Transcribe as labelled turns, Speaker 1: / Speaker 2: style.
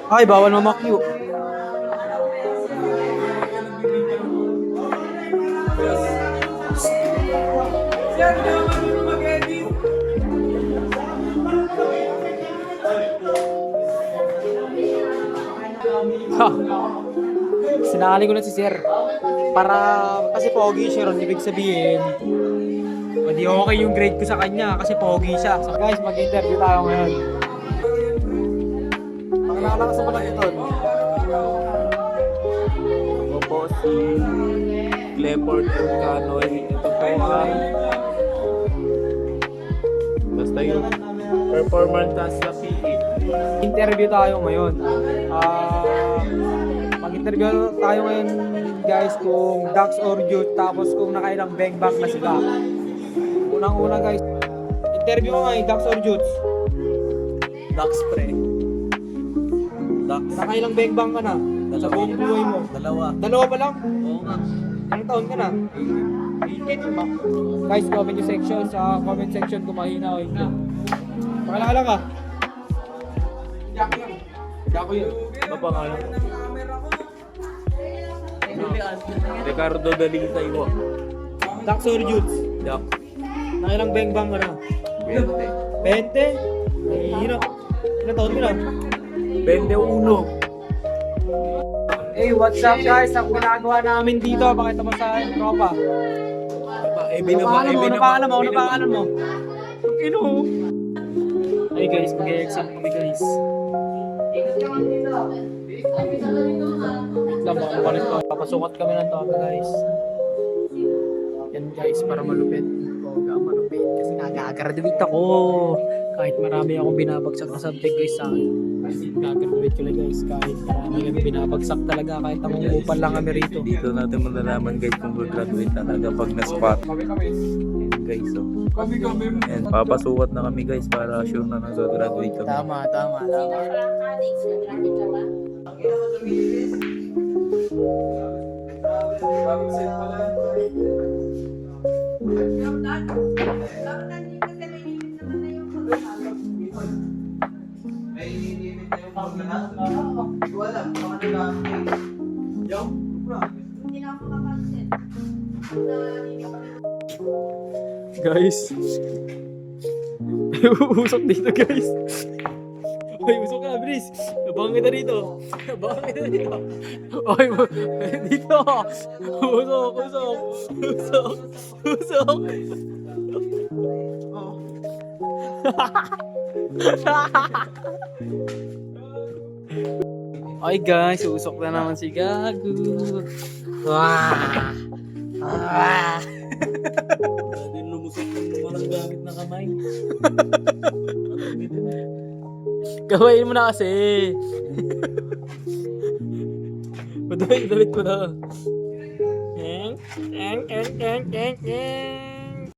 Speaker 1: Ay, bawal mamakyo. Ha! Sinali ko na si Sir. Para, kasi pogi siya ron, ibig sabihin, hindi okay yung grade ko sa kanya kasi pogi siya. So guys, mag-interview tayo ngayon. Pakilala ka sa mga ito.
Speaker 2: Ako po si Clifford Canoy. Ito po ang basta yung performance sa PE.
Speaker 1: Interview tayo ngayon. Mag-interview tayo ngayon guys kung ducks or jute tapos kung nakailang bang bang na sila. Unang-una guys, interview mo nga ducks or jutes.
Speaker 2: Ducks pre. Ducks.
Speaker 1: Nakailang bang bang ka na sa buong buhay mo? Dalawa pa lang?
Speaker 2: Oo nga.
Speaker 1: Ilang taon ka na? 18 ba? Guys, comment yung section sa comment section kung mahina o hindi. Pakilala ka? Dako yun.
Speaker 2: Ano pangalan? Ricardo Dalita Iwo.
Speaker 1: Ducks or jutes?
Speaker 2: Duck.
Speaker 1: Nakailang bang bang ka na?
Speaker 2: 20.
Speaker 1: 20? Mahirap. Ilang taon ka na?
Speaker 2: 21.
Speaker 1: Hey, what's up guys? Ang ginagawa namin dito, pakita mo sa tropa. Ano pangalan mo? Ino. Hey guys, mag-exam kami guys. Wait lang, makapalit ko. Papasukat kami ng tono guys. Yan guys, para malupit. Malupit kasi nag-graduate ako. Kahit marami akong binabagsak na subject guys sa akin. Nag-graduate ko lang guys. Kahit marami kami binabagsak talaga. Kahit ang umuupan lang kami rito.
Speaker 2: Dito natin malalaman guys kung graduate talaga pag na-spot. Ayan guys, so. Ayan, papasukat na kami guys para sure na nag-graduate kami.
Speaker 1: Tama. Guys, usok dito guys. Uy, usok ka, bilis. Abangan kita dito. Uy, dito. Usok. Ay guys, usok na naman si Gago. Wah.
Speaker 2: Din lumusok ng walang gamit na kamay.
Speaker 1: Gawain mo na kasi. Dalit ko na.